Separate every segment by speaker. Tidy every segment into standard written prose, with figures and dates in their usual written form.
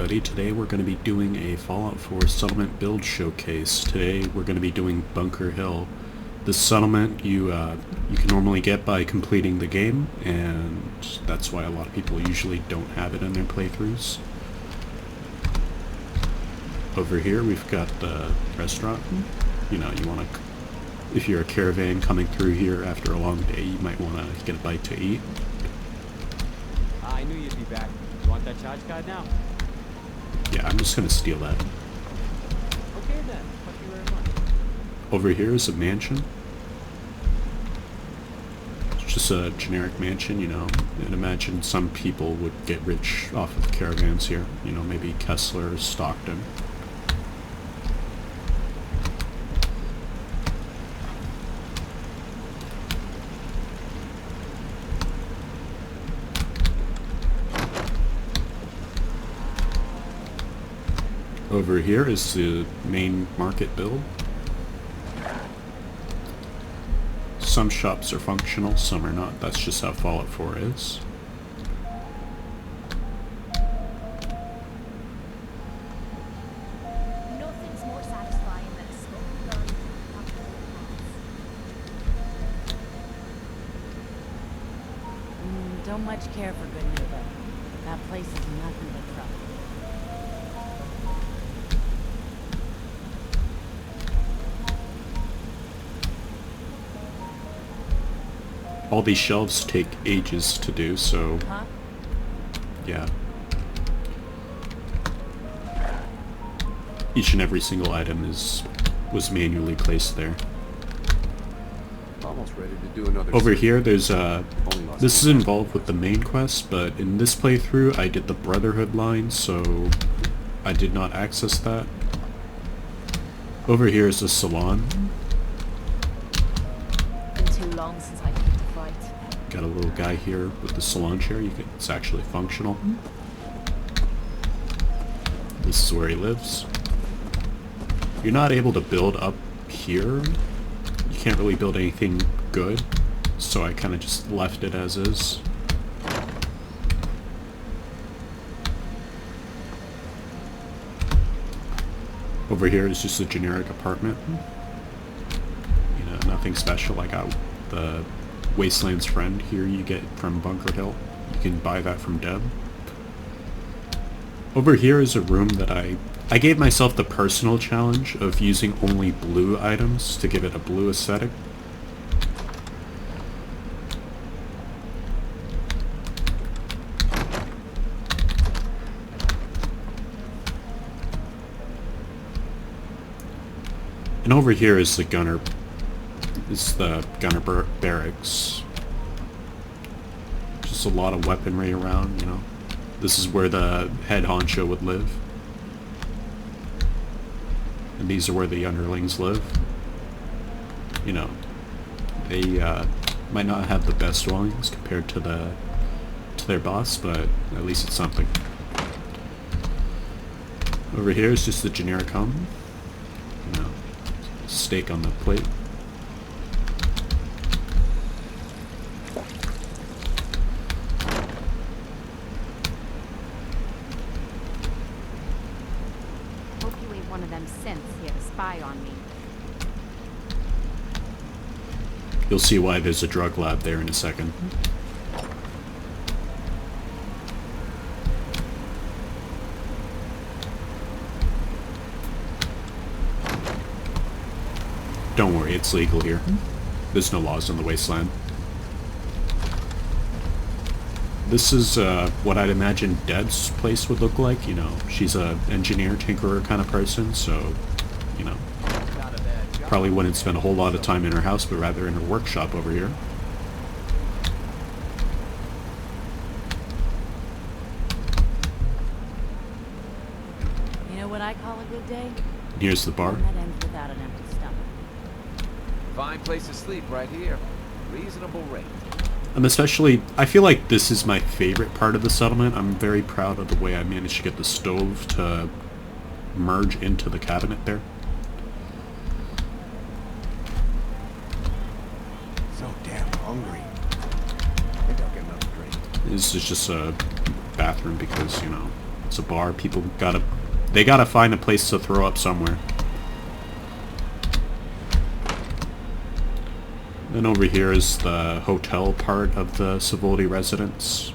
Speaker 1: everybody. Today we're going to be doing a Fallout 4 settlement build showcase. Today we're going to be doing Bunker Hill. This settlement you can normally get by completing the game, and that's why a lot of people usually don't have it in their playthroughs. Over here we've got the restaurant. You know, you want to, if you're a caravan coming through here after a long day, you might want to get a bite to eat.
Speaker 2: I knew you'd be back. You want that charge card now?
Speaker 1: Yeah, I'm just going to steal that.
Speaker 2: Okay then. Thank you very much.
Speaker 1: Over here is a mansion. It's just a generic mansion, you know. And imagine some people would get rich off of caravans here. You know, maybe Kessler, Stockton. Over here is the main market build. Some shops are functional, some are not. That's just how Fallout 4 is.
Speaker 3: Nothing's more satisfying than a smoke gun after the pass.
Speaker 4: Don't much care for good neighbor. That place is nothing but trouble.
Speaker 1: All these shelves take ages to do, so yeah. Each and every single item was manually placed there.
Speaker 5: Almost ready to do another.
Speaker 1: Over here, there's this is involved with the main quest, but in this playthrough, I did the Brotherhood line, so I did not access that. Over here is the salon.
Speaker 3: Been too long since I picked a fight.
Speaker 1: Got a little guy here with the salon chair. It's actually functional. This is where he lives. You're not able to build up here. You can't really build anything good, so I kind of just left it as is. Over here is just a generic apartment. You know, nothing special. I got the Wasteland's Friend here you get from Bunker Hill. You can buy that from Deb. Over here is a room that I gave myself the personal challenge of using only blue items to give it a blue aesthetic. And over here is the gunner barracks. Just a lot of weaponry around, you know. This is where the head honcho would live. And these are where the underlings live. You know, they might not have the best dwellings compared to their boss, but at least it's something. Over here is just the generic home. You know, steak on the plate.
Speaker 4: Hope you ain't one of them synths here to spy on me.
Speaker 1: You'll see why there's a drug lab there in a second. Don't worry, it's legal here. There's no laws in the wasteland. This is what I'd imagine Deb's place would look like. You know, she's a engineer, tinkerer kind of person, so, you know, probably wouldn't spend a whole lot of time in her house, but rather in her workshop over here.
Speaker 4: You know what I call a good day?
Speaker 1: Here's the bar.
Speaker 4: One that ends without an empty stomach.
Speaker 5: Fine place to sleep right here. Reasonable rate.
Speaker 1: I feel like this is my favorite part of the settlement. I'm very proud of the way I managed to get the stove to merge into the cabinet there.
Speaker 5: So damn hungry. I think I'll get another drink.
Speaker 1: This is just a bathroom because, you know, It's a bar. They gotta find a place to throw up somewhere. Then over here is the hotel part of the civility residence.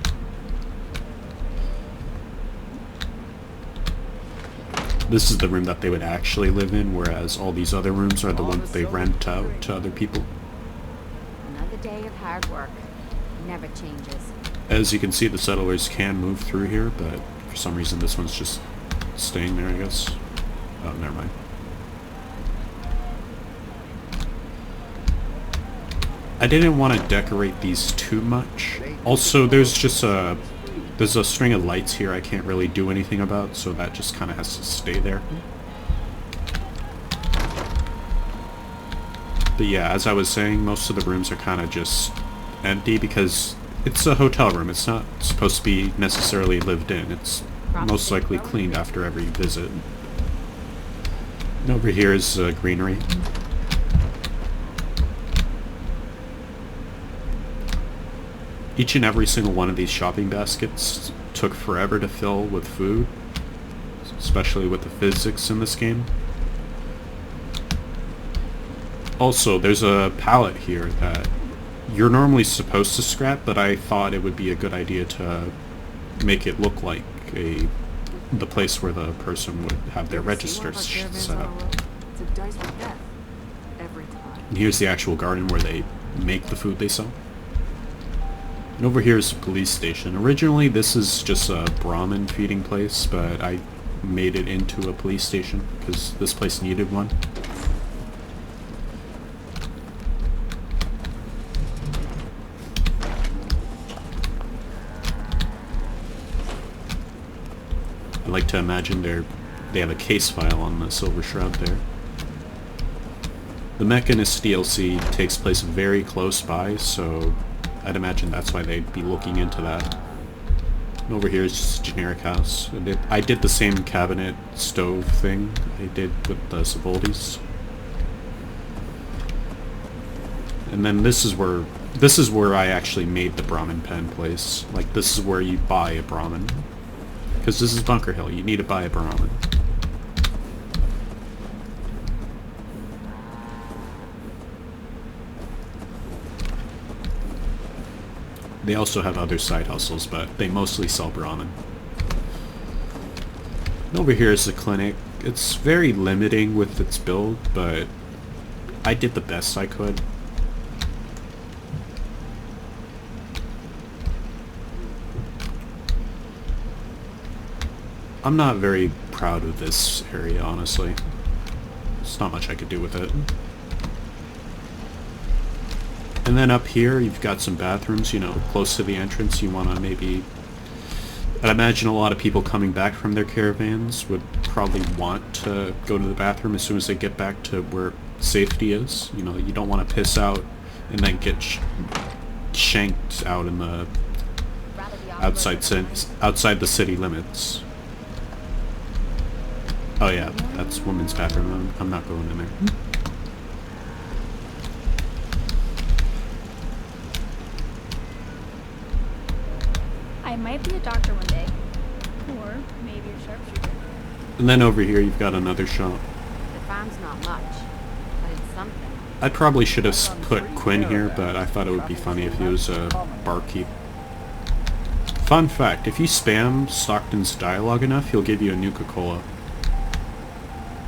Speaker 1: This is the room that they would actually live in, whereas all these other rooms are the ones they rent out to other people.
Speaker 4: Another day of hard work. Never changes.
Speaker 1: As you can see, the settlers can move through here, but for some reason this one's just staying there, I guess. Oh, never mind. I didn't want to decorate these too much. Also, there's a string of lights here I can't really do anything about, so that just kind of has to stay there. But yeah, as I was saying, most of the rooms are kind of just empty because it's a hotel room. It's not supposed to be necessarily lived in. It's most likely cleaned after every visit. And over here is greenery. Each and every single one of these shopping baskets took forever to fill with food, especially with the physics in this game. Also, there's a pallet here that you're normally supposed to scrap, but I thought it would be a good idea to make it look like the place where the person would have their registers set up.
Speaker 6: It's a dice with death. Every time.
Speaker 1: And here's the actual garden where they make the food they sell. And over here is the police station. Originally this is just a Brahmin feeding place, but I made it into a police station because this place needed one. I like to imagine they have a case file on the Silver Shroud there. The Mechanist DLC takes place very close by, so I'd imagine that's why they'd be looking into that. And over here is just a generic house. I did the same cabinet stove thing I did with the Civilities. And then this is where I actually made the Brahmin pen place. Like, this is where you buy a Brahmin. Because this is Bunker Hill, you need to buy a Brahmin. They also have other side hustles, but they mostly sell Brahmin. And over here is the clinic. It's very limiting with its build, but I did the best I could. I'm not very proud of this area, honestly. There's not much I could do with it. And then up here, you've got some bathrooms, you know, close to the entrance. You want to maybe... I'd imagine a lot of people coming back from their caravans would probably want to go to the bathroom as soon as they get back to where safety is. You know, you don't want to piss out and then get shanked out in the outside the city limits. Oh yeah, that's women's bathroom. I'm not going in there.
Speaker 3: I might be a doctor one day. Or maybe a sharpshooter.
Speaker 1: And then over here you've got another shop.
Speaker 4: The farm's not much, but it's something.
Speaker 1: I probably should have put Quinn here, but I thought it would be funny if he was a barkeep. Fun fact, if you spam Stockton's dialogue enough, he'll give you a Nuka-Cola.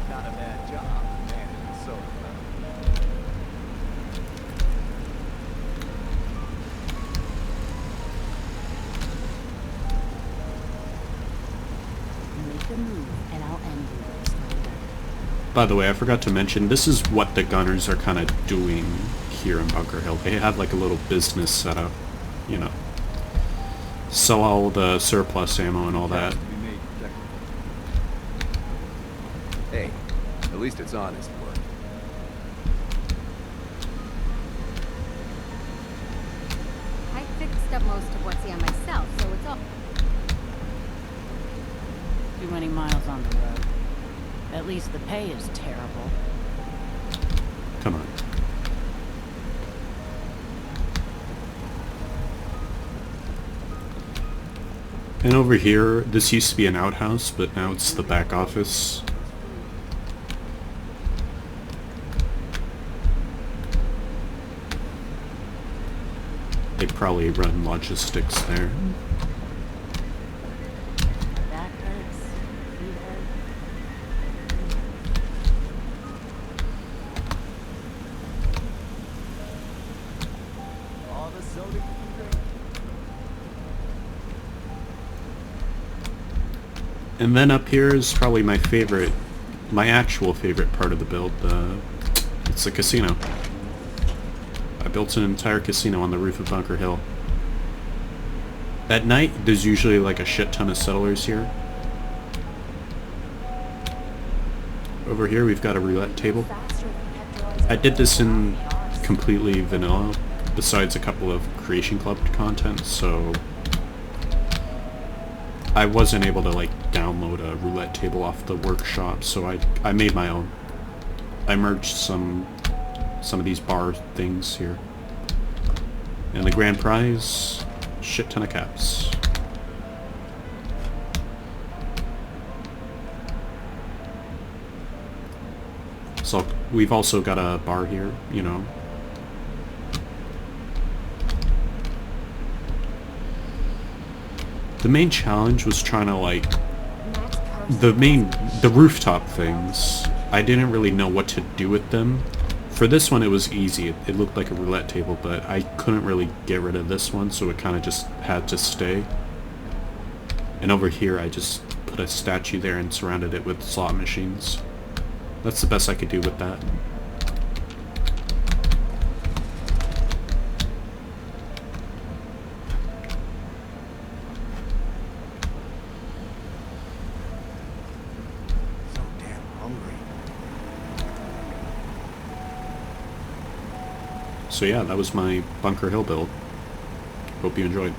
Speaker 5: Not a bad job, man. It's so
Speaker 6: Make a move, and I'll end you.
Speaker 1: By the way, I forgot to mention, this is what the gunners are kind of doing here in Bunker Hill. They have like a little business set up, you know. Sell all the surplus ammo and all that.
Speaker 5: Hey, at least it's honest work.
Speaker 4: I fixed up most of what's here myself, so it's all...
Speaker 6: Too many miles on the road. At least the pay is terrible.
Speaker 1: Come on. And over here, this used to be an outhouse, but now it's the back office. They probably run logistics there.
Speaker 6: Back hurts. Feet hurt.
Speaker 2: All the soda you can drink.
Speaker 1: And then up here is probably my favorite, my actual favorite part of the build. It's the casino. I built an entire casino on the roof of Bunker Hill. At night, there's usually like a shit ton of settlers here. Over here, we've got a roulette table. I did this in completely vanilla, besides a couple of Creation Club content, so I wasn't able to like download a roulette table off the workshop, so I made my own. I merged some of these bar things here. And the grand prize, shit ton of caps. So we've also got a bar here, you know. The main challenge was trying to like the rooftop things. I didn't really know what to do with them. For this one it was easy. It looked like a roulette table, but I couldn't really get rid of this one, so it kind of just had to stay. And over here I just put a statue there and surrounded it with slot machines. That's the best I could do with that.
Speaker 2: So damn hungry.
Speaker 1: So yeah, that was my Bunker Hill build. Hope you enjoyed.